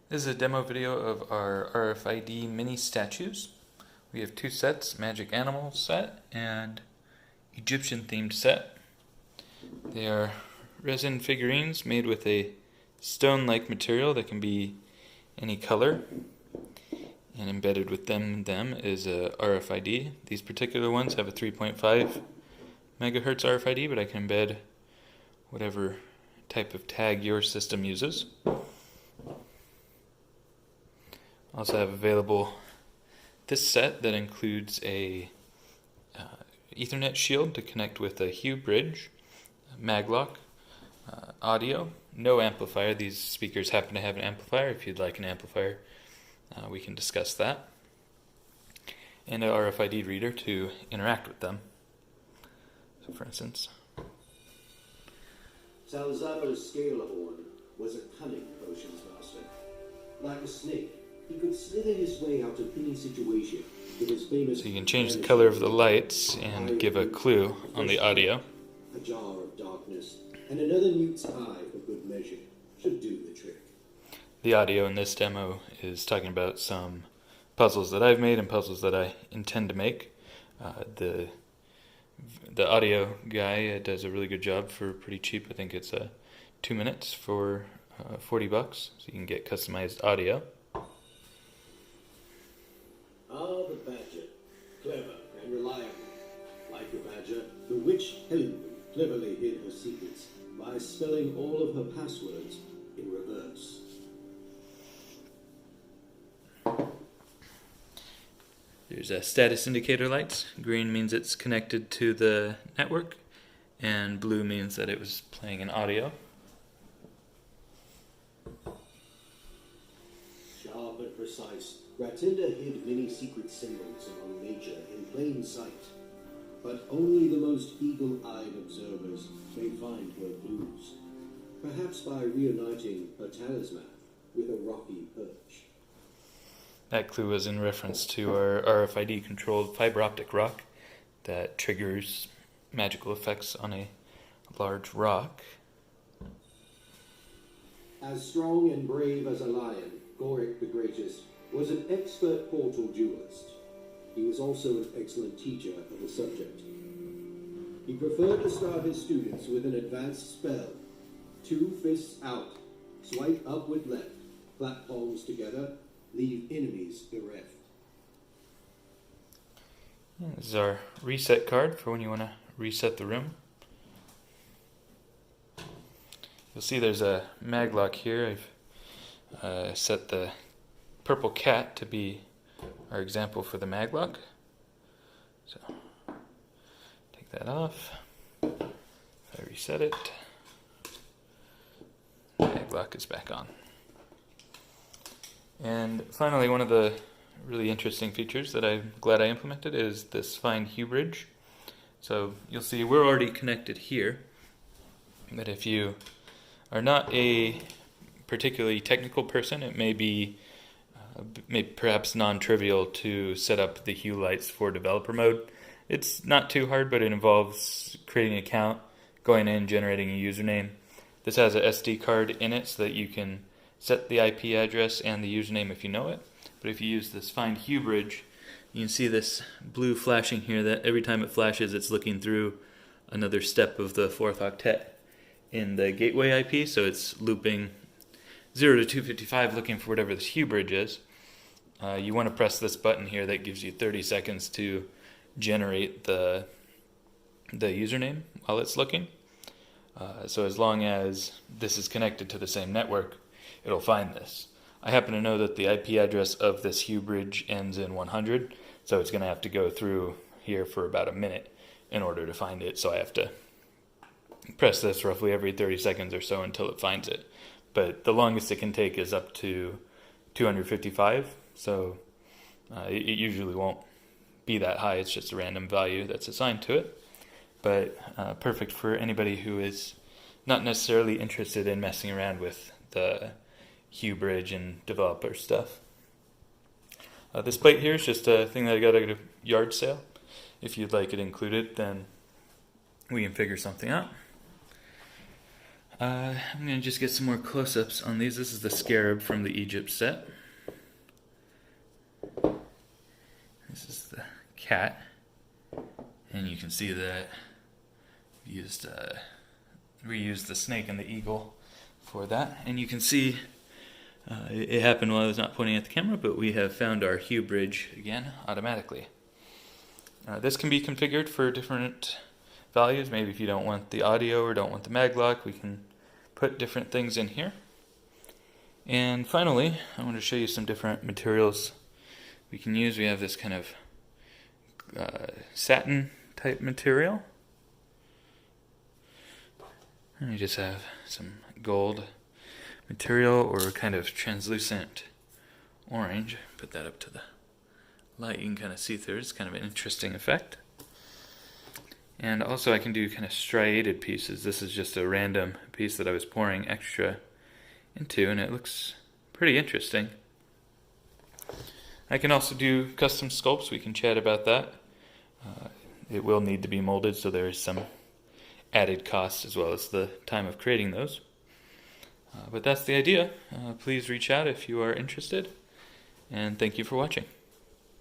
This is a demo video of our RFID mini statues. We have two sets, Magic Animal set and Egyptian themed set. They are resin figurines made with a stone-like material that can be any color, and embedded with them is a RFID. These particular ones have a 3.5 megahertz RFID, but I can embed whatever type of tag your system uses. Also have available this set that includes a Ethernet shield to connect with a Hue bridge, maglock, audio, no amplifier. These speakers happen to have an amplifier. If you'd like an amplifier, we can discuss that. And an RFID reader to interact with them. So for instance, Salzaro's Scalehorn was a cunning potions master. Like a snake, he could slither his way out of any situation with his famous... So you can change the color of the lights and give a clue on the audio. A jar of darkness and another newt's eye for good measure should do the trick. The audio in this demo is talking about some puzzles that I've made and puzzles that I intend to make. The audio guy does a really good job for pretty cheap. I think it's 2 minutes for $40, so you can get customized audio. The badger, clever and reliable. Like a badger, the witch Helen cleverly hid her secrets by spelling all of her passwords in reverse. There's status indicator lights. Green means it's connected to the network, and blue means that it was playing an audio. Sharp and precise, Gratinda hid many secret symbols among nature in plain sight. But only the most eagle-eyed observers may find her clues, perhaps by reuniting her talisman with a rocky perch. That clue was in reference to our RFID-controlled fiber optic rock that triggers magical effects on a large rock. As strong and brave as a lion, Goric the Greatest was an expert portal duelist. He was also an excellent teacher of the subject. He preferred to start his students with an advanced spell. 2 fists out, swipe up with left, clap palms together, leave enemies bereft. This is our reset card for when you want to reset the room. You'll see there's a maglock here. I've set the purple cat to be our example for the maglock. So take that off. If I reset it, maglock is back on. And finally, one of the really interesting features that I'm glad I implemented is this Find Hue bridge. So you'll see we're already connected here, but if you are not a particularly technical person, it may be perhaps non-trivial to set up the hue lights for developer mode. It's not too hard, but it involves creating an account, going in, generating a username. This has a SD card in it so that you can set the IP address and the username if you know it. But if you use this Find Hue bridge, you can see this blue flashing here that every time it flashes, it's looking through another step of the 4th octet in the gateway IP, so it's looping 0 to 255 looking for whatever this Hue bridge is. You want to press this button here that gives you 30 seconds to generate the username while it's looking. So as long as this is connected to the same network, it'll find this. I happen to know that the IP address of this Hue bridge ends in 100, so it's going to have to go through here for about a minute in order to find it, so I have to press this roughly every 30 seconds or so until it finds it. But the longest it can take is up to 255, so it usually won't be that high. It's just a random value that's assigned to it. But perfect for anybody who is not necessarily interested in messing around with the Hue bridge and developer stuff. This plate here is just a thing that I got at a yard sale. If you'd like it included, then we can figure something out. I'm going to just get some more close-ups on these. This is the scarab from the Egypt set. This is the cat. And you can see that I reused the snake and the eagle for that. And you can see it happened while I was not pointing at the camera, but we have found our hue bridge again automatically. This can be configured for different values. Maybe if you don't want the audio or don't want the mag lock, we can put different things in here. And finally, I want to show you some different materials we can use. We have this kind of satin type material. And we just have some gold material or kind of translucent orange. Put that up to the light, you can kind of see through it. It's kind of an interesting effect. And also I can do kind of striated pieces. This is just a random piece that I was pouring extra into, and it looks pretty interesting. I can also do custom sculpts. We can chat about that. It will need to be molded, so there is some added cost as well as the time of creating those. But that's the idea. Please reach out if you are interested, and thank you for watching.